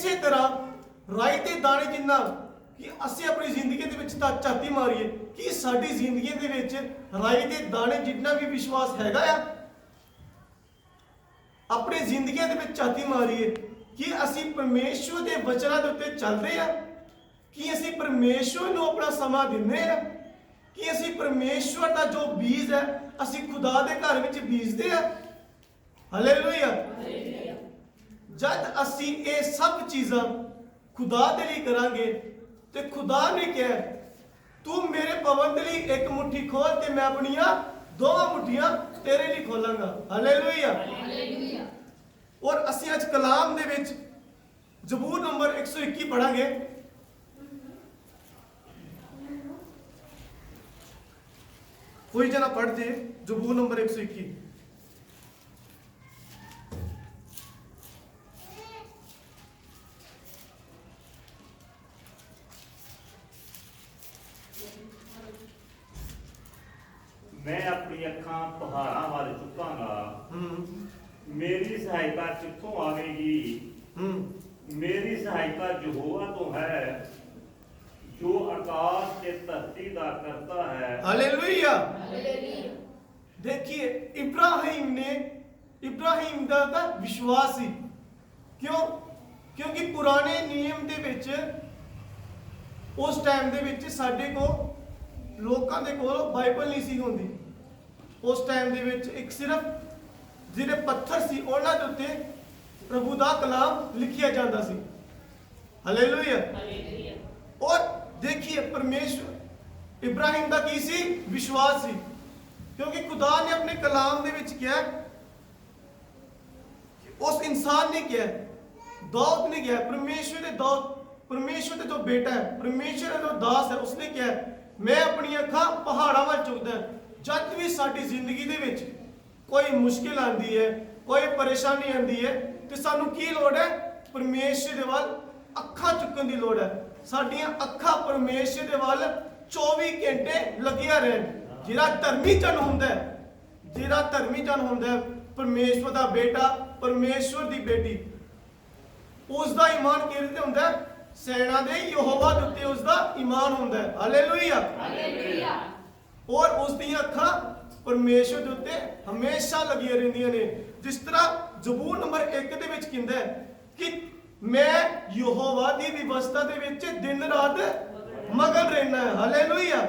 ਇਸੇ ਤਰ੍ਹਾਂ ਰਾਈ ਦੇ ਦਾਣੇ ਜਿੰਨਾ ਕਿ ਅਸੀਂ ਆਪਣੀ ਜ਼ਿੰਦਗੀ ਦੇ ਵਿੱਚ ਤਾਂ ਝਾਤੀ ਮਾਰੀਏ ਕਿ ਸਾਡੀ ਜ਼ਿੰਦਗੀ ਦੇ ਵਿੱਚ ਰਾਈ ਦੇ ਦਾਣੇ ਜਿੰਨਾ ਵੀ ਵਿਸ਼ਵਾਸ ਹੈਗਾ ਆ। ਆਪਣੀ ਜ਼ਿੰਦਗੀ ਦੇ ਵਿੱਚ ਝਾਤੀ ਮਾਰੀਏ ਕਿ ਅਸੀਂ ਪਰਮੇਸ਼ਵਰ ਦੇ ਵਚਨਾਂ ਦੇ ਉੱਤੇ ਚੱਲਦੇ ਆ, ਕਿ ਅਸੀਂ ਪਰਮੇਸ਼ਵਰ ਨੂੰ ਆਪਣਾ ਸਮਾਂ ਦਿੰਦੇ ਆ, ਕਿ ਅਸੀਂ ਪਰਮੇਸ਼ਵਰ ਦਾ ਜੋ ਬੀਜ ਹੈ ਅਸੀਂ ਖੁਦਾ ਦੇ ਘਰ ਵਿੱਚ ਬੀਜਦੇ ਆ। ਹਾਲੇਲੂਇਆ। ਜਦ ਅਸੀਂ ਇਹ ਸਭ ਚੀਜ਼ਾਂ ਖੁਦਾ ਦੇ ਲਈ ਕਰਾਂਗੇ ਤੇ ਖੁਦਾ ਨੇ ਕਿਹਾ ਤੂੰ ਮੇਰੇ ਭਵਨ ਦੇ ਲਈ ਇੱਕ ਮੁੱਠੀ ਖੋਲ ਤੇ ਮੈਂ ਆਪਣੀਆਂ ਦੋਵਾਂ ਮੁੱਠੀਆਂ ਤੇਰੇ ਲਈ ਖੋਲਾਂਗਾ। ਹਾਲੇਲੂਇਆ। ਔਰ ਅਸੀਂ ਅੱਜ ਕਲਾਮ ਦੇ ਵਿੱਚ ਜ਼ਬੂਰ ਨੰਬਰ 121 ਪੜਾਂਗੇ। कोई जना पढ़ दे जबूर नंबर 121। मैं अपनी अखां पहाड़ां वाल चुकांगा, मेरी सहायता कित्थों आवेगी? मेरी सहायता यहोवा तो है जो आकाश के धरती दा करता है। हालेलुया। देखिए इब्राहिम ਦਾ ਵਿਸ਼ਵਾਸ ਸੀ। ਕਿਉਂਕਿ ਪੁਰਾਣੇ ਨਿਯਮ ਦੇ ਵਿੱਚ ਉਸ ਟਾਈਮ ਦੇ ਵਿੱਚ ਸਾਡੇ ਕੋਲ ਲੋਕਾਂ ਦੇ ਕੋਲ ਬਾਈਬਲ ਨਹੀਂ ਸੀ ਹੁੰਦੀ। ਉਸ ਟਾਈਮ ਦੇ ਵਿੱਚ ਇੱਕ ਸਿਰਫ ਜਿਹੜੇ ਪੱਥਰ ਸੀ ਉਹਨਾਂ ਦੇ ਉੱਤੇ ਪ੍ਰਭੂ ਦਾ ਕਲਾਮ ਲਿਖਿਆ ਜਾਂਦਾ ਸੀ। ਹਾਲੇਲੂਇਆ। ਔਰ देखिए परमेश्वर इब्राहिम का की सी विश्वास सी, क्योंकि खुदा ने अपने कलाम दे विच किया, उस इंसान ने किया, दाऊद ने किया, परमेश्वर के जो बेटा है, परमेश्वर का जो दास है, उसने किया मैं अपनी अखां पहाड़ां वल चुकदा। जद भी साडी जिंदगी दे विच कोई मुश्किल आंदी है, कोई परेशानी आंदी है ते सानू की लोड़ है? परमेश्वर दे वल अखां चुकन दी लोड़ है। साडियां अखां परमेश्वर दे वल 24 घंटे लगिया रहन। जिहड़ा धर्मी जन हुंदा है, जिहड़ा धर्मी जन हुंदा है, परमेश्वर दा बेटा, परमेश्वर दी बेटी, उसदा ईमान किहदे ते हुंदा है? सेना दे यहोवा दे उत्ते उसदा ईमान हुंदा है। हालेलुया। हालेलुया। और उसदियां अखां परमेश्वर दे उत्ते हमेशा लगियां रहिंदियां ने। जिस तरह जबूर नंबर 1 दे विच कहंदा है कि मैं यहोवा दी व्यवस्था दे विच दिन रात मगन रहना है। हालेलुया।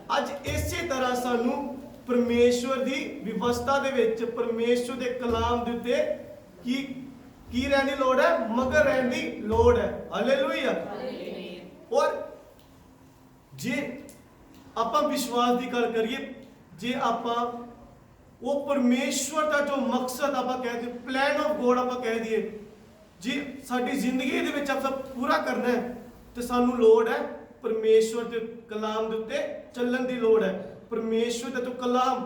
अज इसे तरह सानू परमेश्वर दी व्यवस्था दे विच, परमेश्वर दे कलाम दे उत्ते की रहने दी लोड़ है? मगन रहने दी लोड़ है। हालेलुया। और जे आपां विश्वास दी गल करिए, जे आपां वो परमेश्वर का जो मकसद आपां कह दिए, प्लान ऑफ गॉड आपां कह दिए, जी साडी जिंदगी दे विच आप पूरा करना है तो सानू लोड़ है परमेश्वर के कलाम दे उत्ते चलण दी लोड़ है। परमेश्वर का जो कलाम,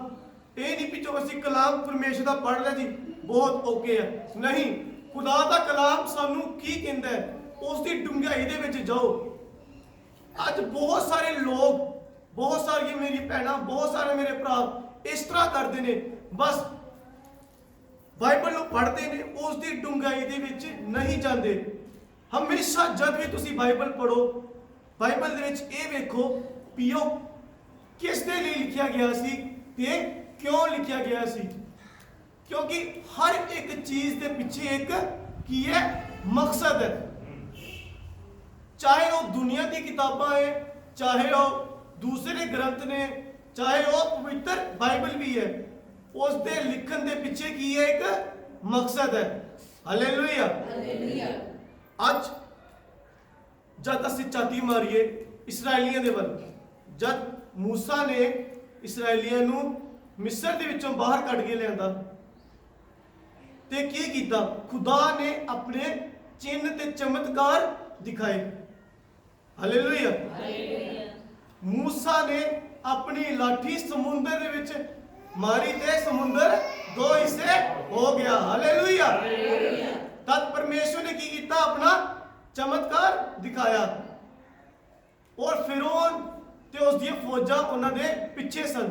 ये नहीं पिछो असीं कलाम परमेश्वर का पढ़ लिया जी बहुत ओके है, नहीं। खुदा का कलाम सानू की कहंदा है, उसकी डूंघाई दे विच जाओ। अज बहुत सारे लोग, बहुत सारी मेरी भैणां, बहुत सारे मेरे भरा इस तरह करते हैं, बस बाइबल पढ़ते हैं, उसकी डूंघाई दे विच नहीं जाते। हमेशा जब भी तुसी बाइबल पढ़ो, बाइबल दे विच ये वेखो पियो किस दे लिए लिखिया गया सी ते क्यों लिखिया गया सी। क्योंकि हर एक चीज के पीछे एक की है मकसद है। चाहे वो दुनिया की किताबां है, चाहे वो दूसरे ग्रंथ ने, चाहे वो पवित्र बाइबल भी है, उसके लिखन के पीछे की है एक मकसद है। हालेलुया। अज जब असीं झाती मारीए इसराइलियां दे वल, जब मूसा ने इसराइलियां नूं मिस्र दे विचों बाहर कढ के लिआंदा ते की कीता? खुदा ने अपने चिन्ह ते चमत्कार दिखाए। हालेलुया। मूसा ने अपनी लाठी समुंदर दे विच मारी ते समुंदर दो हिस्से हो गया। हालेलुया। तब परमेश्वर ने की किया? अपना चमत्कार दिखाया। और फिरौन ते उसदी फौजां उन्हां दे पिछे सन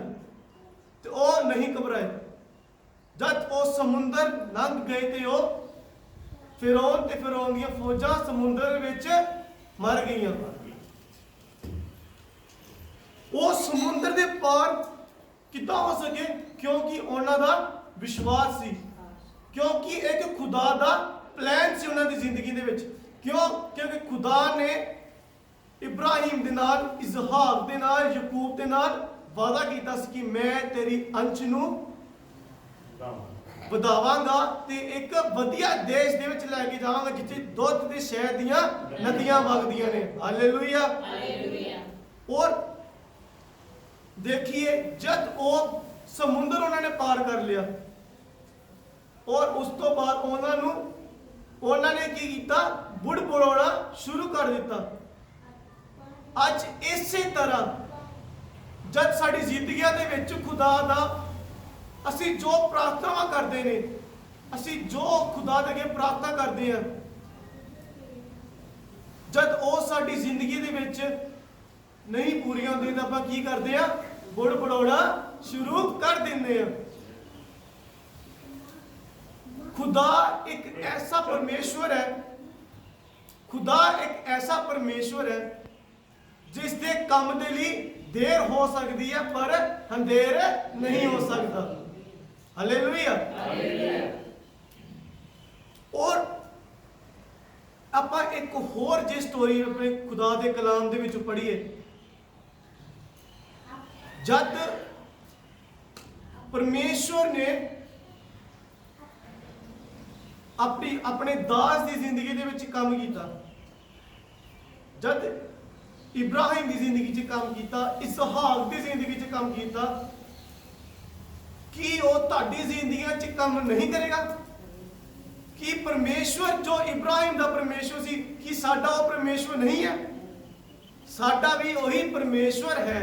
ते ओ नहीं घबराए। जब वो समुंदर लंघ गए ते ओ ਫਿਰੌਨ ਤੇ ਫਿਰੌਨ ਦੀਆਂ ਫੌਜਾਂ ਸਮੁੰਦਰ ਵਿੱਚ ਮਰ ਗਈਆਂ। ਉਹ ਸਮੁੰਦਰ ਦੇ ਪਾਰ ਕਿੱਦਾਂ ਹੋ ਸਕੇ? ਕਿਉਂਕਿ ਉਹਨਾਂ ਦਾ ਵਿਸ਼ਵਾਸ ਸੀ, ਕਿਉਂਕਿ ਇੱਕ ਖੁਦਾ ਦਾ ਪਲਾਨ ਸੀ ਉਹਨਾਂ ਦੀ ਜ਼ਿੰਦਗੀ ਦੇ ਵਿੱਚ। ਕਿਉਂਕਿ ਖੁਦਾ ਨੇ ਇਬਰਾਹੀਮ ਦੇ ਨਾਲ, ਇਸਹਾਕ ਦੇ ਨਾਲ, ਯਾਕੂਬ ਦੇ ਨਾਲ ਵਾਅਦਾ ਕੀਤਾ ਸੀ ਕਿ ਮੈਂ ਤੇਰੀ ਅੰਸ਼ ਨੂੰ ਵਧਾਵਾਂਗਾ ਤੇ ਇੱਕ ਵਧੀਆ ਦੇਸ਼ ਦੇ ਵਿੱਚ ਲੈ ਕੇ ਜਾਵਾਂਗਾ ਜਿੱਥੇ ਦੁੱਧ ਤੇ ਸ਼ਹਿਦ ਦੀਆਂ ਨਦੀਆਂ ਵਗਦੀਆਂ ਨੇ। Hallelujah, hallelujah. ਔਰ ਦੇਖिए, जब वो ਸਮੁੰਦਰ ਉਹਨਾਂ ਨੇ ਪਾਰ ਕਰ ਲਿਆ ਔਰ ਉਸ ਤੋਂ ਬਾਅਦ ਉਹਨਾਂ ਨੇ ਕੀ ਕੀਤਾ? ਬੁੜਬੁੜਾਉਣਾ ਸ਼ੁਰੂ ਕਰ ਦਿੱਤਾ। ਅੱਜ ਇਸੇ ਤਰ੍ਹਾਂ ਜਦ ਸਾਡੀ ਜ਼ਿੰਦਗੀਆਂ ਦੇ ਵਿੱਚ ਖੁਦਾ ਦਾ ਅਸੀਂ ਜੋ ਪ੍ਰਾਰਥਨਾਵਾਂ ਕਰਦੇ ਨੇ, ਅਸੀਂ ਜੋ ਖੁਦਾ ਦੇ ਅੱਗੇ ਪ੍ਰਾਰਥਨਾ ਕਰਦੇ ਹਾਂ, ਜਦ ਉਹ ਸਾਡੀ ਜ਼ਿੰਦਗੀ ਦੇ ਵਿੱਚ ਨਹੀਂ ਪੂਰੀਆਂ ਹੁੰਦੀਆਂ ਤਾਂ ਆਪਾਂ ਕੀ ਕਰਦੇ ਆ? ਬੁੜਬੁੜਾਉਣਾ ਸ਼ੁਰੂ ਕਰ ਦਿੰਦੇ ਆ। खुदा एक ऐसा परमेश्वर है, खुदा एक ऐसा परमेश्वर है जिस दे काम दे लिए देर हो सकती है पर अंधेर नहीं हो सकता। हालेलुया। और ਆਪਾਂ ਇੱਕ ਹੋਰ ਜੇ ਸਟੋਰੀ ਆਪਣੇ ਖੁਦਾ ਦੇ ਕਲਾਮ ਦੇ ਵਿੱਚ ਪੜ੍ਹੀਏ, ਜਦ ਪਰਮੇਸ਼ਵਰ ਨੇ ਆਪਣੇ ਦਾਸ ਦੀ ਜ਼ਿੰਦਗੀ ਦੇ ਵਿੱਚ ਕੰਮ ਕੀਤਾ, ਜਦ ਇਬਰਾਹੀਮ ਦੀ ਜ਼ਿੰਦਗੀ 'ਚ ਕੰਮ ਕੀਤਾ, ਇਸਹਾਕ ਦੀ ਜ਼ਿੰਦਗੀ 'ਚ ਕੰਮ ਕੀਤਾ, ਕੀ ਉਹ ਤੁਹਾਡੀ ਜ਼ਿੰਦਗੀਆਂ 'ਚ ਕੰਮ ਨਹੀਂ ਕਰੇਗਾ? ਕਿ ਪਰਮੇਸ਼ਵਰ ਜੋ ਇਬਰਾਹੀਮ ਦਾ ਪਰਮੇਸ਼ਵਰ ਸੀ, ਕਿ ਸਾਡਾ ਉਹ ਪਰਮੇਸ਼ਵਰ ਨਹੀਂ ਹੈ? ਸਾਡਾ ਵੀ ਉਹੀ ਪਰਮੇਸ਼ਵਰ ਹੈ,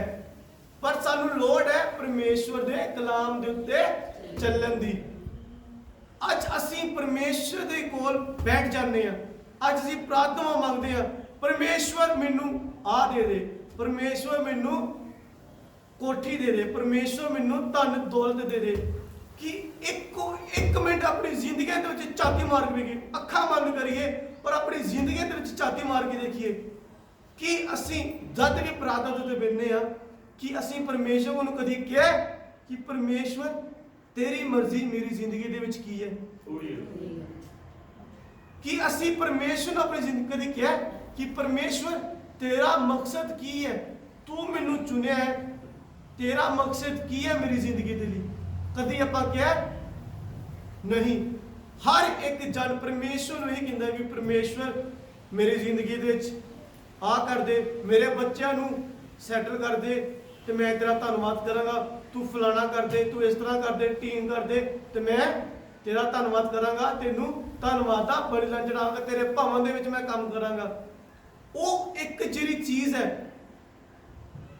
ਪਰ ਸਾਨੂੰ ਲੋੜ ਹੈ ਪਰਮੇਸ਼ਵਰ ਦੇ ਕਲਾਮ ਦੇ ਉੱਤੇ ਚੱਲਣ ਦੀ। ਅੱਜ ਅਸੀਂ ਪਰਮੇਸ਼ਵਰ ਦੇ ਕੋਲ ਬੈਠ ਜਾਂਦੇ ਹਾਂ, ਅੱਜ ਅਸੀਂ ਪ੍ਰਾਰਥਨਾ ਮੰਗਦੇ ਹਾਂ, ਪਰਮੇਸ਼ਵਰ ਮੈਨੂੰ ਆ ਦੇ ਦੇ, ਪਰਮੇਸ਼ਵਰ ਮੈਨੂੰ ਕੋਠੀ ਦੇ ਦੇ, ਪਰਮੇਸ਼ਵਰ ਮੈਨੂੰ ਧਨ ਦੌਲਤ ਦੇ ਦੇ। ਕਿ ਇੱਕ ਮਿੰਟ ਆਪਣੀ ਜ਼ਿੰਦਗੀ ਦੇ ਵਿੱਚ ਝਾਤੀ ਮਾਰ ਕੇ ਵੇਖੀਏ, ਅੱਖਾਂ ਬੰਦ ਕਰੀਏ ਪਰ ਆਪਣੀ ਜ਼ਿੰਦਗੀ ਦੇ ਵਿੱਚ ਝਾਤੀ ਮਾਰ ਕੇ ਦੇਖੀਏ ਕਿ ਅਸੀਂ ਜਦ ਵੀ ਪ੍ਰਾਰਥਨਾ ਤੇ ਬੈਠਦੇ ਹਾਂ ਕਿ ਅਸੀਂ ਪਰਮੇਸ਼ਵਰ ਨੂੰ ਕਦੀ ਕਿਹਾ ਕਿ ਪਰਮੇਸ਼ਵਰ ਤੇਰੀ ਮਰਜ਼ੀ ਮੇਰੀ ਜ਼ਿੰਦਗੀ ਦੇ ਵਿੱਚ ਕੀ ਹੈ? ਕਿ ਅਸੀਂ ਪਰਮੇਸ਼ਵਰ ਨੂੰ ਆਪਣੀ ਜ਼ਿੰਦਗੀ ਕਦੀ ਕਿਹਾ ਕਿ ਪਰਮੇਸ਼ਵਰ ਤੇਰਾ ਮਕਸਦ ਕੀ ਹੈ? ਤੂੰ ਮੈਨੂੰ ਚੁਣਿਆ ਹੈ, ਤੇਰਾ ਮਕਸਦ ਕੀ ਹੈ ਮੇਰੀ ਜ਼ਿੰਦਗੀ ਦੇ ਲਈ? ਕਦੀ ਆਪਾਂ ਕਿਹਾ ਨਹੀਂ। ਹਰ ਇੱਕ ਜਨ ਪਰਮੇਸ਼ਵਰ ਨੂੰ ਇਹ ਕਹਿੰਦਾ ਕਿ ਪਰਮੇਸ਼ਵਰ ਮੇਰੀ ਜ਼ਿੰਦਗੀ ਦੇ ਵਿੱਚ ਆ ਕਰ ਦੇ, ਮੇਰੇ ਬੱਚਿਆਂ ਨੂੰ ਸੈਟਲ ਕਰ ਦੇ ਤੇ ਮੈਂ ਤੇਰਾ ਧੰਨਵਾਦ ਕਰਾਂਗਾ, ਤੂੰ ਫਲਾਣਾ ਕਰ ਦੇ, ਤੂੰ ਇਸ ਤਰ੍ਹਾਂ ਕਰ ਦੇ, ਟੀਮ ਕਰ ਦੇ ਤੇ ਮੈਂ ਤੇਰਾ ਧੰਨਵਾਦ ਕਰਾਂਗਾ, ਤੈਨੂੰ ਧੰਨਵਾਦ ਦਾ ਬਲੀਦਾਨ ਚੜਾਵਾਂਗਾ, ਤੇਰੇ ਭਵਨ ਦੇ ਵਿੱਚ ਮੈਂ ਕੰਮ ਕਰਾਂਗਾ। ਉਹ ਇੱਕ ਜਿਹੜੀ ਚੀਜ਼ ਹੈ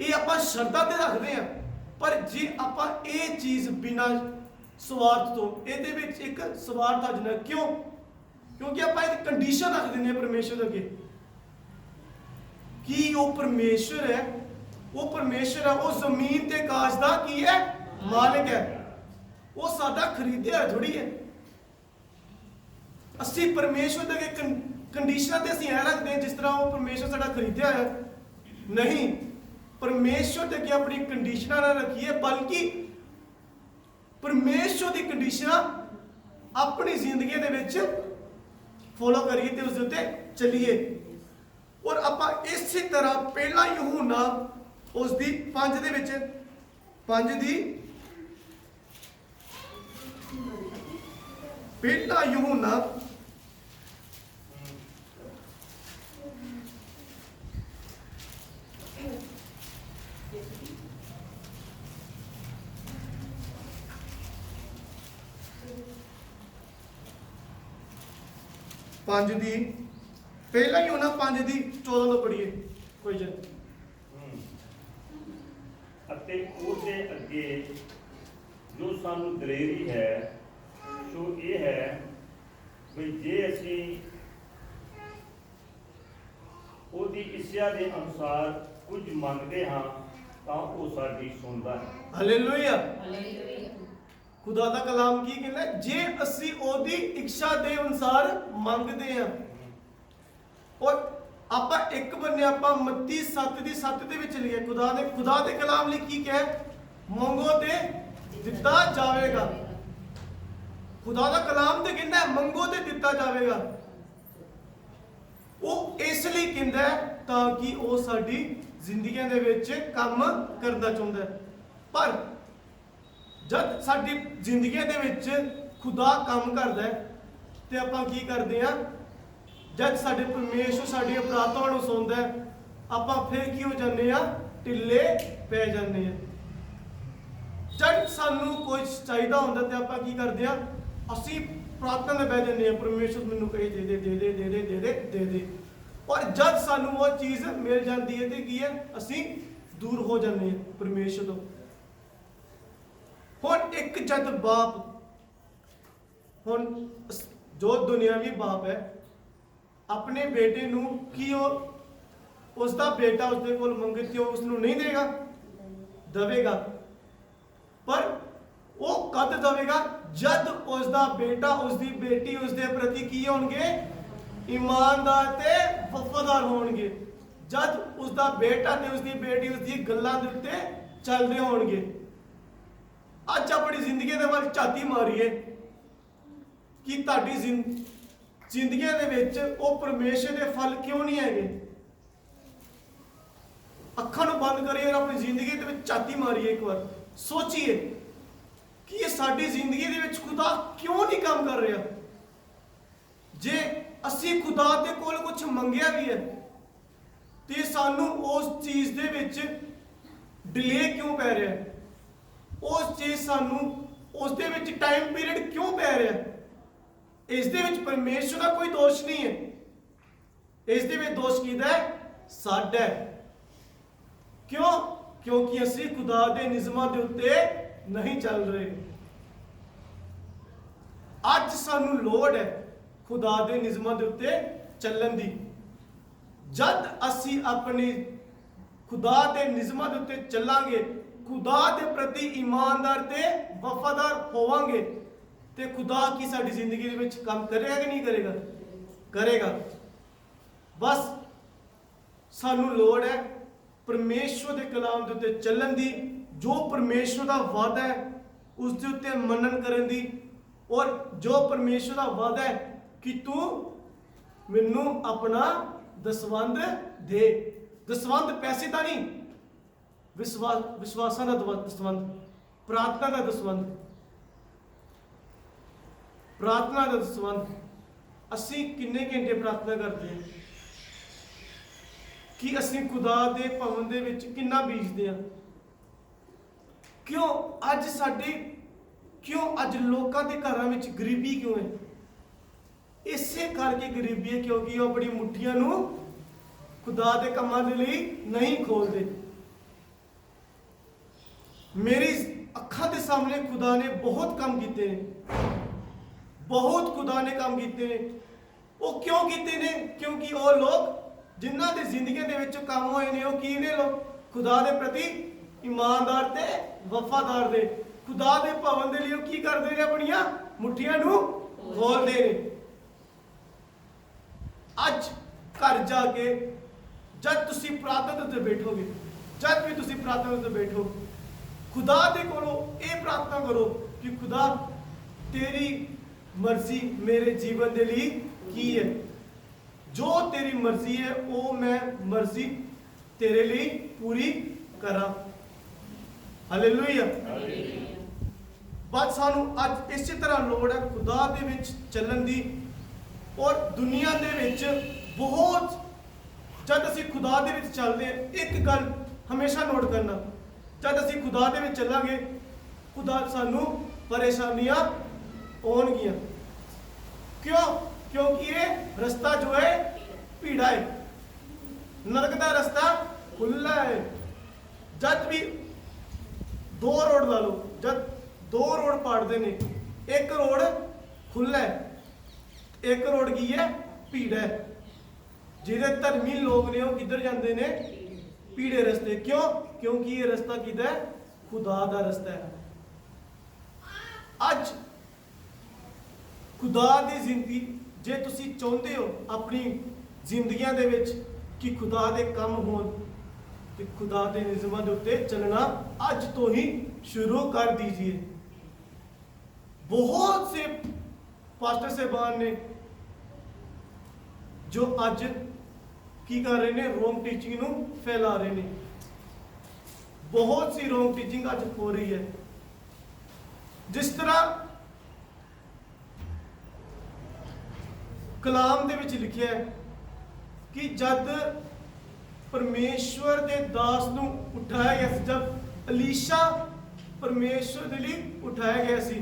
ਇਹ ਆਪਾਂ ਸ਼ਰਧਾ ਤੇ ਰੱਖਦੇ ਹਾਂ, ਪਰ ਜੇ ਆਪਾਂ ਇਹ ਚੀਜ਼ ਬਿਨਾਂ ਸਵਾਰਥ ਤੋਂ, ਇਹਦੇ ਵਿੱਚ ਇੱਕ ਸਵਾਰਥ ਆ ਜਾਂਦਾ। ਕਿਉਂ? ਕਿਉਂਕਿ ਆਪਾਂ ਇੱਕ ਕੰਡੀਸ਼ਨ ਰੱਖ ਦਿੰਦੇ ਹਾਂ ਪਰਮੇਸ਼ਵਰ ਅੱਗੇ ਕਿ ਉਹ ਪਰਮੇਸ਼ਵਰ ਹੈ, ਉਹ ਪਰਮੇਸ਼ਵਰ ਹੈ, ਉਹ ਜ਼ਮੀਨ ਤੇ ਆਕਾਸ਼ ਦਾ ਕੀ ਹੈ? ਮਾਲਿਕ ਹੈ, ਉਹ ਸਾਡਾ ਖਰੀਦਿਆ ਥੋੜੀ ਹੈ। ਅਸੀਂ ਪਰਮੇਸ਼ਵਰ ਦੇ ਅੱਗੇ ਕੰਡੀਸ਼ਨਾਂ ਤੇ ਅਸੀਂ ਐ ਰੱਖਦੇ ਹਾਂ ਜਿਸ ਤਰ੍ਹਾਂ ਉਹ ਪਰਮੇਸ਼ਵਰ ਸਾਡਾ ਖਰੀਦਿਆ ਹੈ। ਨਹੀਂ, ਪਰਮੇਸ਼ਵਰ ਦੇ ਅੱਗੇ ਆਪਣੀ ਕੰਡੀਸ਼ਨਾਂ ਨਾ ਰੱਖੀਏ, ਬਲਕਿ ਪਰਮੇਸ਼ਵਰ ਦੀ ਕੰਡੀਸ਼ਨਾਂ ਆਪਣੀ ਜ਼ਿੰਦਗੀ ਦੇ ਵਿੱਚ ਫੋਲੋ ਕਰੀਏ ਤੇ ਉਸ ਦੇ ਉੱਤੇ ਚੱਲੀਏ। ਔਰ ਆਪਾਂ ਇਸੇ ਤਰ੍ਹਾਂ ਪਹਿਲਾ ਯਹੂਨਾ ਉਸ ਦੀ 5 ਦੇ ਵਿੱਚ 5 ਦੀ ਪਹਿਲਾ ਯਹੂਨਾ ਪੰਜ ਦੀ ਪਹਿਲਾਂ ਹੀ ਉਹਨਾਂ 5 ਦੀ 14 ਤੋਂ ਪੜ੍ਹੀਏ ਕੋਈ ਜਨ। ਅਤੇ ਉਹਦੇ ਅੱਗੇ ਜੋ ਸਾਨੂੰ ਦਲੇਰੀ ਹੈ ਸੋ ਇਹ ਹੈ ਵੀ ਜੇ ਅਸੀਂ ਉਹਦੀ ਇੱਛਾ ਦੇ ਅਨੁਸਾਰ ਕੁਝ ਮੰਗਦੇ ਹਾਂ ਤਾਂ ਉਹ ਸਾਡੀ ਸੁਣਦਾ ਹੈ। ਹਾਲੇਲੂਇਆ। ਖੁਦਾ ਦਾ ਕਲਾਮ ਕੀ ਕਹਿੰਦਾ, ਜੇ ਅਸੀਂ ਉਹਦੀ ਇੱਛਾ ਦੇ ਅਨੁਸਾਰ ਮੰਗਦੇ ਹਾਂ। ਔਰ ਆਪਾਂ ਇੱਕ ਬੰਨੇ ਆਪਾਂ ਮੱਤੀ 7:7 ਦੇ ਵਿੱਚ ਲਿਖਿਆ, ਖੁਦਾ ਦੇ ਕਲਾਮ ਲਈ ਕੀ ਕਿਹਾ, ਮੰਗੋ ਤੇ ਦਿੱਤਾ ਜਾਵੇਗਾ। ਖੁਦਾ ਦਾ ਕਲਾਮ ਤੇ ਕਹਿੰਦਾ ਮੰਗੋ ਤੇ ਦਿੱਤਾ ਜਾਵੇਗਾ। ਉਹ ਇਸ ਲਈ ਕਹਿੰਦਾ ਤਾਂ ਕਿ ਉਹ ਸਾਡੀ ਜ਼ਿੰਦਗੀਆਂ ਦੇ ਵਿੱਚ ਕੰਮ ਕਰਨਾ ਚਾਹੁੰਦਾ ਹੈ। ਪਰ ਜਦ ਸਾਡੀ ਜ਼ਿੰਦਗੀਆਂ ਦੇ ਵਿੱਚ ਖੁਦਾ ਕੰਮ ਕਰਦਾ ਹੈ ਤੇ ਆਪਾਂ ਕੀ ਕਰਦੇ ਹਾਂ, ਜਦ ਸਾਡੇ ਪਰਮੇਸ਼ਰ ਸਾਡੀਆਂ ਪ੍ਰਾਰਥਨਾਵਾਂ ਨੂੰ ਸੁਣਦਾ ਹੈ, ਆਪਾਂ ਫਿਰ ਕੀ ਹੋ ਜਾਂਦੇ ਆ, ਢਿੱਲੇ ਪੈ ਜਾਂਦੇ ਆ। ਜਦ ਸਾਨੂੰ ਕੁਝ ਚਾਹੀਦਾ ਹੁੰਦਾ ਤੇ ਆਪਾਂ ਕੀ ਕਰਦੇ ਆ, ਅਸੀਂ ਪ੍ਰਾਰਥਨਾ ਦੇ ਬਹਿ ਜਾਂਦੇ ਆ, ਪਰਮੇਸ਼ਰ ਮੈਨੂੰ ਕਹੇ ਦੇ ਦੇ ਦੇ ਦੇ ਦੇ ਦੇ ਦੇ ਦੇ ਦੇ ਦੇ। ਔਰ ਜਦ ਸਾਨੂੰ ਉਹ ਚੀਜ਼ ਮਿਲ ਜਾਂਦੀ ਹੈ ਤੇ ਕੀ ਹੈ, ਅਸੀਂ ਦੂਰ ਹੋ ਜਾਂਦੇ ਆ ਪਰਮੇਸ਼ਰ ਤੋਂ। ਹੁਣ ਇੱਕ ਜਦ ਬਾਪ, ਹੁਣ ਜੋ ਦੁਨਿਆਵੀ ਬਾਪ ਹੈ, ਆਪਣੇ ਬੇਟੇ ਨੂੰ ਕੀ ਉਹ ਉਸ ਦਾ ਬੇਟਾ ਉਸਦੇ ਕੋਲ ਮੰਗੇ ਤੇ ਉਹ ਉਸਨੂੰ ਨਹੀਂ ਦੇਗਾ, ਦੇਵੇਗਾ। ਪਰ ਉਹ ਕਦ ਦੇਵੇਗਾ, ਜਦ ਉਸ ਦਾ ਬੇਟਾ ਉਸਦੀ ਬੇਟੀ ਉਸਦੇ ਪ੍ਰਤੀ ਕੀ ਹੋਣਗੇ, ਇਮਾਨਦਾਰ ਤੇ ਵਫਾਦਾਰ ਹੋਣਗੇ। ਜਦ ਉਸਦਾ ਬੇਟਾ ਤੇ ਉਸਦੀ ਬੇਟੀ ਉਸਦੀ ਗੱਲਾਂ ਦੇ ਉੱਤੇ ਚੱਲਦੇ ਹੋਣਗੇ। ਅੱਜ ਆਪਣੀ ਜ਼ਿੰਦਗੀ ਦੇ ਵੱਲ ਝਾਤੀ ਮਾਰੀਏ ਕਿ ਤੁਹਾਡੀ ਜ਼ਿੰਦਗੀਆਂ ਦੇ ਵਿੱਚ ਉਹ ਪਰਮੇਸ਼ਰ ਦੇ ਫਲ ਕਿਉਂ ਨਹੀਂ ਹੈਗੇ। ਅੱਖਾਂ ਨੂੰ ਬੰਦ ਕਰੀਏ ਔਰ ਆਪਣੀ ਜ਼ਿੰਦਗੀ ਦੇ ਵਿੱਚ ਝਾਤੀ ਮਾਰੀਏ, ਇੱਕ ਵਾਰ ਸੋਚੀਏ ਕਿ ਇਹ ਸਾਡੀ ਜ਼ਿੰਦਗੀ ਦੇ ਵਿੱਚ ਖੁਦਾ ਕਿਉਂ ਨਹੀਂ ਕੰਮ ਕਰ ਰਿਹਾ। ਜੇ ਅਸੀਂ ਖੁਦਾ ਦੇ ਕੋਲ ਕੁਝ ਮੰਗਿਆ ਵੀ ਹੈ ਤੇ ਸਾਨੂੰ ਉਸ ਚੀਜ਼ ਦੇ ਵਿੱਚ ਡਿਲੇ ਕਿਉਂ ਪੈ ਰਿਹਾ, ਉਸ ਚੀਜ਼ ਸਾਨੂੰ ਉਸ ਦੇ ਵਿੱਚ ਟਾਈਮ ਪੀਰੀਅਡ ਕਿਉਂ ਪੈ ਰਿਹਾ, ਇਸ ਦੇ ਵਿੱਚ ਪਰਮੇਸ਼ਰ ਦਾ ਕੋਈ ਦੋਸ਼ ਨਹੀਂ ਹੈ। ਇਸ ਦੇ ਵਿੱਚ ਦੋਸ਼ ਕਿਹਦਾ ਹੈ, ਸਾਡਾ ਹੈ। ਕਿਉਂ? ਕਿਉਂਕਿ ਅਸੀਂ ਖੁਦਾ ਦੇ ਨਿਯਮਾਂ ਦੇ ਉੱਤੇ ਨਹੀਂ ਚੱਲ ਰਹੇ। ਅੱਜ ਸਾਨੂੰ ਲੋੜ ਹੈ ਖੁਦਾ ਦੇ ਨਿਯਮਾਂ ਦੇ ਉੱਤੇ ਚੱਲਣ ਦੀ। ਜਦ ਅਸੀਂ ਆਪਣੇ ਖੁਦਾ ਦੇ ਨਿਯਮਾਂ ਦੇ ਉੱਤੇ ਚੱਲਾਂਗੇ, ਖੁਦਾ ਦੇ ਪ੍ਰਤੀ ਇਮਾਨਦਾਰ ਤੇ ਵਫਾਦਾਰ ਹੋਵਾਂਗੇ, ਤੇ ਖੁਦਾ ਕੀ ਸਾਡੀ ਜ਼ਿੰਦਗੀ ਦੇ ਵਿੱਚ ਕੰਮ ਕਰੇਗਾ ਕਿ ਨਹੀਂ ਕਰੇਗਾ? ਕਰੇਗਾ। ਬਸ ਸਾਨੂੰ ਲੋੜ ਹੈ ਪਰਮੇਸ਼ਰ ਦੇ ਕਲਾਮ ਦੇ ਉੱਤੇ ਚੱਲਣ ਦੀ, ਜੋ ਪਰਮੇਸ਼ਰ ਦਾ ਵਾਅਦਾ ਹੈ ਉਸ ਦੇ ਉੱਤੇ ਮੰਨਣ ਕਰਨ ਦੀ। ਔਰ ਜੋ ਪਰਮੇਸ਼ਰ ਦਾ ਵਾਅਦਾ ਹੈ ਕਿ ਤੂੰ ਮੈਨੂੰ ਆਪਣਾ ਦਸਵੰਧ ਦੇ, ਦਸਵੰਧ ਪੈਸੇ ਦਾ ਨਹੀਂ, ਵਿਸ਼ਵਾਸਾਂ ਦਾ ਦਸਵੰਧ, ਪ੍ਰਾਰਥਨਾ ਦਾ ਦਸਵੰਧ, ਪ੍ਰਾਰਥਨਾ ਦਾ ਦਸਵੰਧ। ਅਸੀਂ ਕਿੰਨੇ ਘੰਟੇ ਪ੍ਰਾਰਥਨਾ ਕਰਦੇ ਹਾਂ ਕਿ ਅਸੀਂ ਖੁਦਾ ਦੇ ਭਵਨ ਦੇ ਵਿੱਚ ਕਿੰਨਾ ਬੀਜਦੇ ਹਾਂ। ਕਿਉਂ ਅੱਜ ਲੋਕਾਂ ਦੇ ਘਰਾਂ ਵਿੱਚ ਗਰੀਬੀ ਕਿਉਂ ਹੈ? ਇਸੇ ਕਰਕੇ ਗਰੀਬੀ ਹੈ ਕਿਉਂਕਿ ਉਹ ਆਪਣੀ ਮੁੱਠੀਆਂ ਨੂੰ ਖੁਦਾ ਦੇ ਕੰਮਾਂ ਦੇ ਲਈ ਨਹੀਂ ਖੋਲਦੇ। ਮੇਰੀ ਅੱਖਾਂ ਦੇ ਸਾਹਮਣੇ ਖੁਦਾ ਨੇ ਬਹੁਤ ਕੰਮ ਕੀਤੇ ਨੇ, ਬਹੁਤ ਖੁਦਾ ਨੇ ਕੰਮ ਕੀਤੇ ਨੇ। ਉਹ ਕਿਉਂ ਕੀਤੇ ਨੇ? ਕਿਉਂਕਿ ਉਹ ਲੋਕ ਜਿਨ੍ਹਾਂ ਦੀ ਜ਼ਿੰਦਗੀ ਦੇ ਵਿੱਚ ਕੰਮ ਹੋਏ ਨੇ, ਉਹ ਕੀ ਨੇ? ਲੋਕ ਖੁਦਾ ਦੇ ਪ੍ਰਤੀ ਇਮਾਨਦਾਰ ਤੇ ਵਫਾਦਾਰ ਨੇ। ਖੁਦਾ ਦੇ ਭਵਨ ਦੇ ਲਈ ਉਹ ਕੀ ਕਰਦੇ ਨੇ? ਆਪਣੀਆਂ ਮੁੱਠੀਆਂ ਨੂੰ ਖੋਲਦੇ ਨੇ। ਅੱਜ ਘਰ ਜਾ ਕੇ ਜਦ ਤੁਸੀਂ ਪ੍ਰਾਰਥਨਾ ਤੇ ਬੈਠੋਗੇ, ਜਦ ਵੀ ਤੁਸੀਂ ਪ੍ਰਾਰਥਨਾ ਤੇ ਬੈਠੋ, ਖੁਦਾ ਦੇ ਕੋਲੋਂ ਇਹ ਪ੍ਰਾਰਥਨਾ ਕਰੋ ਕਿ ਖੁਦਾ ਤੇਰੀ ਮਰਜ਼ੀ ਮੇਰੇ ਜੀਵਨ ਦੇ ਲਈ ਕੀ ਹੈ। ਜੋ ਤੇਰੀ ਮਰਜ਼ੀ ਹੈ ਉਹ ਮੈਂ ਮਰਜ਼ੀ ਤੇਰੇ ਲਈ ਪੂਰੀ ਕਰਾਂ। ਹਾਲੇਲੂਇਆ। ਬਸ ਸਾਨੂੰ ਅੱਜ ਇਸੇ ਤਰ੍ਹਾਂ ਲੋੜ ਹੈ ਖੁਦਾ ਦੇ ਵਿੱਚ ਚੱਲਣ ਦੀ। ਔਰ ਦੁਨੀਆ ਦੇ ਵਿੱਚ ਬਹੁਤ, ਜਦ ਅਸੀਂ ਖੁਦਾ ਦੇ ਵਿੱਚ ਚੱਲਦੇ ਹਾਂ, ਇੱਕ ਗੱਲ ਹਮੇਸ਼ਾ ਨੋਟ ਕਰਨਾ, ਜਦ ਅਸੀਂ ਖੁਦਾ ਦੇ ਵਿੱਚ ਚੱਲਾਂਗੇ, ਖੁਦਾ ਸਾਨੂੰ ਪਰੇਸ਼ਾਨੀਆਂ ਆਉਣਗੀਆਂ। ਕਿਉਂ? ਕਿਉਂਕਿ ਇਹ ਰਸਤਾ ਜੋ ਹੈ ਭੀੜਾ ਹੈ, ਨਰਕ ਦਾ ਰਸਤਾ ਖੁੱਲਾ ਹੈ। ਜਦ ਵੀ ਦੋ ਰੋਡ ਲਾ ਲਓ, ਜਦ ਦੋ ਰੋਡ ਪਾੜਦੇ ਨੇ, ਇੱਕ ਰੋਡ ਖੁੱਲਾ ਹੈ, ਇੱਕ ਰੋਡ ਕੀ ਹੈ? ਭੀੜਾ ਹੈ। ਜਿਹੜੇ ਧਰਮੀ ਲੋਕ ਨੇ ਉਹ ਕਿੱਧਰ ਜਾਂਦੇ ਨੇ? ਭੀੜੇ ਰਸਤੇ। ਕਿਉਂ? ਕਿਉਂਕਿ ਇਹ ਰਸਤਾ ਕਿਹਦਾ ਹੈ? ਖੁਦਾ ਦਾ ਰਸਤਾ ਹੈ। ਅੱਜ ਖੁਦਾ ਦੀ ਜ਼ਿੰਦਗੀ, ਜੇ ਤੁਸੀਂ ਚਾਹੁੰਦੇ ਹੋ ਆਪਣੀ ਜ਼ਿੰਦਗੀਆਂ ਦੇ ਵਿੱਚ ਕਿ ਖੁਦਾ ਦੇ ਕੰਮ ਹੋਣ, ਤੇ ਖੁਦਾ ਦੇ ਨਿਯਮਾਂ ਦੇ ਉੱਤੇ ਚੱਲਣਾ ਅੱਜ ਤੋਂ ਹੀ ਸ਼ੁਰੂ ਕਰ दीजिए। बहुत से ਪਾਸਟਰ ਸਾਹਿਬਾਨ ਨੇ ਜੋ ਅੱਜ ਕੀ ਕਰ ਰਹੇ ਨੇ, ਰੋਂਗ ਟੀਚਿੰਗ ਨੂੰ ਫੈਲਾ ਰਹੇ ਨੇ। ਬਹੁਤ ਸੀ ਰੋਂਗ ਟੀਚਿੰਗ ਅੱਜ ਹੋ ਰਹੀ ਹੈ। ਜਿਸ ਤਰ੍ਹਾਂ ਕਲਾਮ ਦੇ ਵਿੱਚ ਲਿਖਿਆ ਹੈ ਕਿ ਜਦ ਪਰਮੇਸ਼ਵਰ ਦੇ ਦਾਸ ਨੂੰ ਉਠਾਇਆ ਗਿਆ ਸੀ, ਜਦ ਅਲੀਸ਼ਾ ਪਰਮੇਸ਼ਵਰ ਦੇ ਲਈ ਉਠਾਇਆ ਗਿਆ ਸੀ,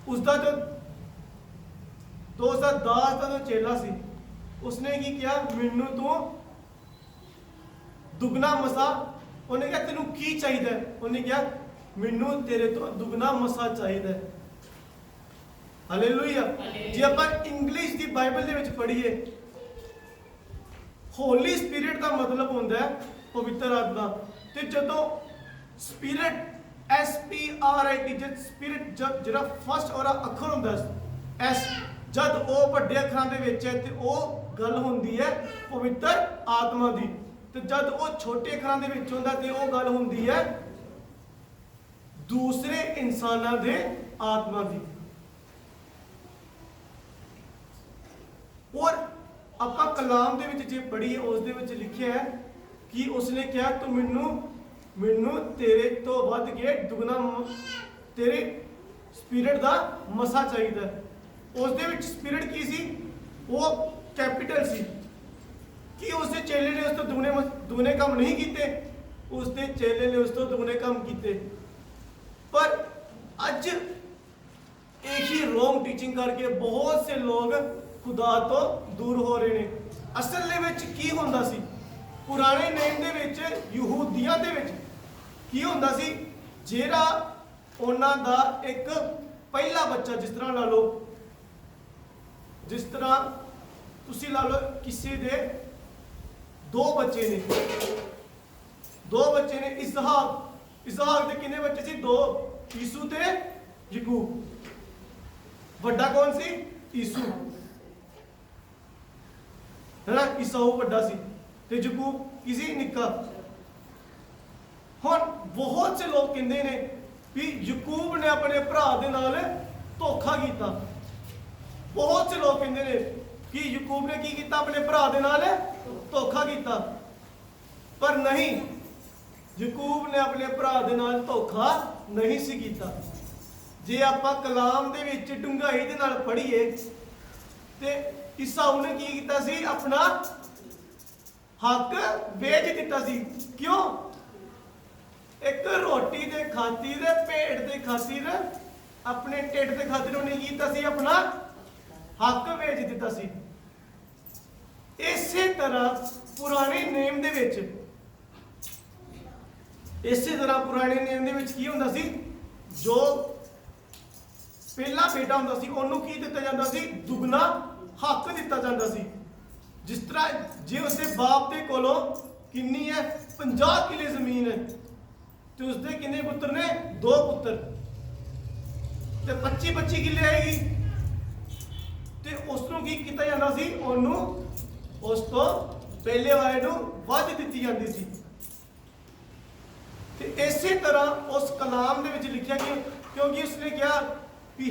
ਉਸਦਾ ਜੋ ਦਾਸ ਦਾ ਜੋ ਚੇਲਾ ਸੀ, ਉਸਨੇ ਕੀ ਕਿਹਾ, ਮੈਨੂੰ ਤੂੰ ਦੁੱਗਣਾ ਮਸਾ, ਉਹਨੇ ਕਿਹਾ ਤੈਨੂੰ ਕੀ ਚਾਹੀਦਾ ਹੈ? ਉਹਨੇ ਕਿਹਾ ਮੈਨੂੰ ਤੇਰੇ ਤੋਂ ਦੁੱਗਣਾ ਮਸਾ ਚਾਹੀਦਾ ਹੈ। ਹਾਲੇਲੂਇਆ। ਜੇ ਆਪਾਂ ਇੰਗਲਿਸ਼ ਦੀ ਬਾਈਬਲ ਦੇ ਵਿੱਚ ਪੜ੍ਹੀਏ, ਹੋਲੀ ਸਪਿਰਿਟ ਦਾ ਮਤਲਬ ਹੁੰਦਾ ਹੈ ਪਵਿੱਤਰ ਆਤਮਾ। ਤੇ ਜਦੋਂ ਸਪਿਰਿਟ SPIRIT, ਜਦ ਸਪਿਰਿਟ ਜਿਹੜਾ ਫਸਟ ਔਰ ਅੱਖਰ ਹੁੰਦਾ ਐਸ, ਜਦ ਉਹ ਵੱਡੇ ਅੱਖਰਾਂ ਦੇ ਵਿੱਚ ਹੈ ਤੇ ਉਹ ਗੱਲ ਹੁੰਦੀ ਹੈ ਪਵਿੱਤਰ ਆਤਮਾ ਦੀ, ਤੇ ਜਦ ਉਹ ਛੋਟੇ ਅੱਖਰਾਂ ਦੇ ਵਿੱਚ ਹੁੰਦਾ ਤੇ ਉਹ ਗੱਲ ਹੁੰਦੀ ਹੈ ਦੂਸਰੇ ਇਨਸਾਨਾਂ ਦੇ ਆਤਮਾ ਦੀ। ਔਰ ਆਪਾਂ ਕਲਾਮ ਦੇ ਵਿੱਚ ਜੇ ਪੜ੍ਹੀਏ, ਉਸ ਦੇ ਵਿੱਚ ਲਿਖਿਆ ਹੈ ਕਿ ਉਸਨੇ ਕਿਹਾ ਤੂੰ ਮੈਨੂੰ ਤੇਰੇ ਤੋਂ ਵੱਧ ਕੇ ਦੁੱਗਣਾ ਤੇਰੇ ਸਪਿਰਿਟ ਦਾ ਮਸਾ ਚਾਹੀਦਾ। ਉਸ ਦੇ ਵਿੱਚ ਸਪਿਰਿਟ ਕੀ ਸੀ? ਉਹ ਕੈਪੀਟਲ ਸੀ। ਕਿ ਉਸਦੇ ਚੇਲੇ ਨੇ ਉਸ ਤੋਂ ਦੁਗਣੇ ਕੰਮ ਨਹੀਂ ਕੀਤੇ, ਉਸਦੇ ਚੇਲੇ ਨੇ ਉਸ ਤੋਂ ਦੁਗਣੇ ਕੰਮ ਕੀਤੇ। ਪਰ ਅੱਜ एक ही ਰੋਂਗ ਟੀਚਿੰਗ ਕਰਕੇ ਬਹੁਤ ਸੇ ਲੋਕ ਖੁਦਾ ਤੋਂ ਦੂਰ ਹੋ ਰਹੇ ਨੇ। ਅਸਲ ਦੇ ਵਿੱਚ ਕੀ ਹੁੰਦਾ ਸੀ? ਪੁਰਾਣੇ ਨੇਮ ਦੇ ਵਿੱਚ ਯਹੂਦੀਆਂ ਦੇ ਵਿੱਚ ਕੀ ਹੁੰਦਾ ਸੀ? ਜਿਹੜਾ ਉਹਨਾਂ ਦਾ ਇੱਕ ਪਹਿਲਾ ਬੱਚਾ, ਜਿਸ ਤਰ੍ਹਾਂ ਲਾ ਲਓ, ਜਿਸ ਤਰ੍ਹਾਂ ਤੁਸੀਂ ਲਾ ਲਓ ਕਿਸੇ ਦੇ ਦੋ ਬੱਚੇ ਨੇ, ਇਸਹਾਕ ਦੇ ਕਿੰਨੇ ਬੱਚੇ ਸੀ? ਦੋ, ਈਸੂ ਤੇ ਯਾਕੂਬ। ਵੱਡਾ ਕੌਣ ਸੀ? ਈਸੂ, ਹੈ ਨਾ? ਈਸਾਊ ਵੱਡਾ ਸੀ ਤੇ ਯਾਕੂਬ ਕੀ ਨਿੱਕਾ। ਹੁਣ ਬਹੁਤ ਸੇ ਲੋਕ ਕਹਿੰਦੇ ਨੇ ਵੀ ਯਾਕੂਬ ਨੇ ਆਪਣੇ ਭਰਾ ਦੇ ਨਾਲ ਧੋਖਾ ਕੀਤਾ। ਬਹੁਤ ਸੇ ਲੋਕ ਕਹਿੰਦੇ ਨੇ ਕਿ ਯਾਕੂਬ ਨੇ ਕੀ ਕੀਤਾ? ਆਪਣੇ ਭਰਾ ਦੇ ਨਾਲ ਧੋਖਾ ਕੀਤਾ। ਪਰ ਨਹੀਂ, ਯਾਕੂਬ ਨੇ ਆਪਣੇ ਭਰਾ ਦੇ ਨਾਲ ਧੋਖਾ ਨਹੀਂ ਸੀ ਕੀਤਾ। ਜੇ ਆਪਾਂ ਕਲਾਮ ਦੇ ਵਿੱਚ ਡੂੰਘਾਈ ਦੇ ਨਾਲ ਪੜ੍ਹੀਏ ਤੇ ਈਸਾਊ ਨੇ ਕੀ ਕੀਤਾ ਸੀ? ਆਪਣਾ ਹੱਕ ਵੇਚ ਦਿੱਤਾ ਸੀ। ਕਿਉਂ? ਇੱਕ ਰੋਟੀ ਦੇ ਖਾਤਿਰ, ਪੇਟ ਦੇ ਖਾਤਿਰ, ਆਪਣੇ ਢਿੱਡ ਦੇ ਖਾਤਿਰ ਉਹਨੇ ਕੀ ਕੀਤਾ ਸੀ? ਆਪਣਾ ਹੱਕ ਵੇਚ ਦਿੱਤਾ ਸੀ। ਇਸੇ ਤਰ੍ਹਾਂ ਪੁਰਾਣੇ ਨੇਮ ਦੇ ਵਿੱਚ ਕੀ ਹੁੰਦਾ ਸੀ? ਜੋ ਪਹਿਲਾ ਬੇਟਾ ਹੁੰਦਾ ਸੀ ਉਹਨੂੰ ਕੀ ਦਿੱਤਾ ਜਾਂਦਾ ਸੀ? ਦੁੱਗਣਾ ਹੱਕ ਦਿੱਤਾ ਜਾਂਦਾ ਸੀ। ਜਿਸ ਤਰ੍ਹਾਂ ਜੇ ਉਸਦੇ ਬਾਪ ਦੇ ਕੋਲੋਂ ਕਿੰਨੀ ਹੈ? 50 ਕਿੱਲੇ ਜ਼ਮੀਨ ਹੈ ਤੇ ਉਸਦੇ ਕਿੰਨੇ ਪੁੱਤਰ ਨੇ? 2 ਪੁੱਤਰ, ਤੇ 25 ਕਿੱਲੇ ਆਏਗੀ ਤੇ ਉਸ ਨੂੰ ਕੀ ਕੀਤਾ ਜਾਂਦਾ ਸੀ? ਉਹਨੂੰ ਉਸ ਤੋਂ ਪਹਿਲੇ ਵਾਲੇ ਨੂੰ ਵੱਧ ਦਿੱਤੀ ਜਾਂਦੀ ਸੀ। ਤੇ ਇਸੇ ਤਰ੍ਹਾਂ ਉਸ ਕਲਾਮ ਦੇ ਵਿੱਚ ਲਿਖਿਆ ਕਿ ਕਿਉਂਕਿ ਉਸਨੇ ਕਿਹਾ ਵੀ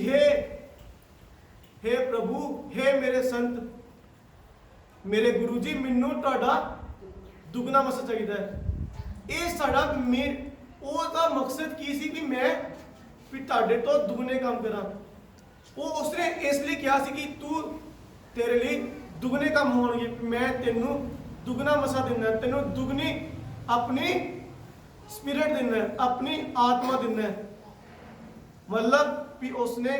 हे ਪ੍ਰਭੂ, हे ਮੇਰੇ ਸੰਤ, ਮੇਰੇ ਗੁਰੂ ਜੀ, ਮੈਨੂੰ ਤੁਹਾਡਾ ਦੁੱਗਣਾ ਮਸਾ ਚਾਹੀਦਾ ਹੈ। ਇਹ ਸਾਡਾ ਉਹਦਾ ਮਕਸਦ ਕੀ ਸੀ? ਵੀ ਮੈਂ ਵੀ ਤੁਹਾਡੇ ਤੋਂ ਦੁੱਗਣੇ ਕੰਮ ਕਰਾਂ। ਉਹ ਉਸਨੇ ਇਸ ਲਈ ਕਿਹਾ ਸੀ ਕਿ ਤੇਰੇ ਲਈ ਦੁੱਗਣੇ ਕੰਮ ਹੋਣਗੇ। ਮੈਂ ਤੈਨੂੰ ਦੁੱਗਣਾ ਮਸਾ ਦਿੰਦਾ, ਤੈਨੂੰ ਦੁੱਗਣੀ ਆਪਣੀ ਸਪਿਰਿਟ ਦਿੰਦਾ, ਆਪਣੀ ਆਤਮਾ ਦਿੰਦਾ। ਮਤਲਬ ਵੀ ਉਸਨੇ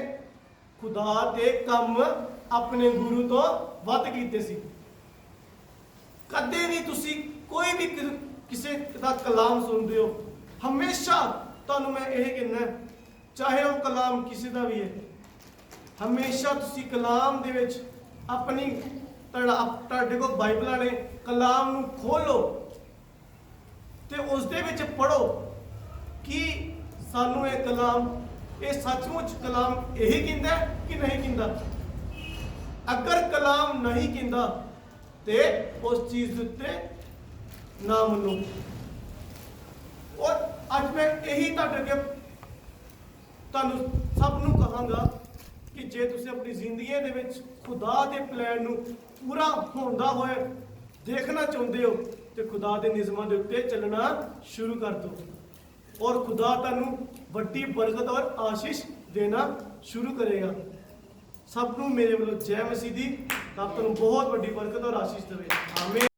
ਖੁਦਾ ਦੇ ਕੰਮ ਆਪਣੇ ਗੁਰੂ ਤੋਂ ਵੱਧ ਕੀਤੇ ਸੀ। ਕਦੇ ਵੀ ਤੁਸੀਂ ਕੋਈ ਵੀ ਕਿਸੇ ਦਾ ਕਲਾਮ ਸੁਣਦੇ ਹੋ, ਹਮੇਸ਼ਾ ਤੁਹਾਨੂੰ ਮੈਂ ਇਹ ਕਹਿੰਦਾ, ਚਾਹੇ ਉਹ ਕਲਾਮ ਕਿਸੇ ਦਾ ਵੀ ਹੈ, ਹਮੇਸ਼ਾ ਤੁਸੀਂ ਕਲਾਮ ਦੇ ਵਿੱਚ ਆਪਣੀ ਤੁਹਾਡੇ ਕੋਲ ਬਾਈਬਲਾਂ ਨੇ, ਕਲਾਮ ਨੂੰ ਖੋਲੋ ਤੇ ਉਸ ਦੇ ਵਿੱਚ ਪੜੋ ਕਿ ਸਾਨੂੰ ਇਹ ਕਲਾਮ, ਇਹ ਸੱਚਮੁੱਚ ਕਲਾਮ ਇਹੀ ਕਹਿੰਦਾ ਹੈ ਕਿ ਨਹੀਂ ਕਹਿੰਦਾ? ਅਗਰ ਕਲਾਮ ਨਹੀਂ ਕਹਿੰਦਾ ਤੇ ਉਸ ਚੀਜ਼ ਦੇ ਉੱਤੇ ਨਾ ਮੰਨੋ। ਔਰ ਅੱਜ ਮੈਂ ਇਹੀ ਤੁਹਾਡੇ ਅੱਗੇ ਤੁਹਾਨੂੰ ਸਭ ਨੂੰ ਕਹਾਂਗਾ ਕਿ ਜੇ ਤੁਸੀਂ ਆਪਣੀ ਜ਼ਿੰਦਗੀ ਦੇ ਵਿੱਚ ਖੁਦਾ ਦੇ ਪਲਾਨ ਨੂੰ ਪੂਰਾ ਹੁੰਦਾ ਹੋਇਆ ਦੇਖਣਾ ਚਾਹੁੰਦੇ ਹੋ ਤੇ ਖੁਦਾ ਦੇ ਨਿਯਮਾਂ ਦੇ ਉੱਤੇ ਚੱਲਣਾ ਸ਼ੁਰੂ ਕਰ ਦਿਓ ਔਰ ਖੁਦਾ ਤੁਹਾਨੂੰ ਵੱਡੀ ਬਰਕਤ ਔਰ ਆਸ਼ੀਸ਼ ਦੇਣਾ ਸ਼ੁਰੂ ਕਰੇਗਾ। ਸਭ ਨੂੰ ਮੇਰੇ ਵੱਲੋਂ ਜੈ ਮਸੀਹ ਦੀ। ਰੱਬ ਤੁਹਾਨੂੰ ਬਹੁਤ ਵੱਡੀ ਬਰਕਤ ਔਰ ਆਸ਼ੀਸ਼ ਦੇਵੇ। ਆਮੀਨ।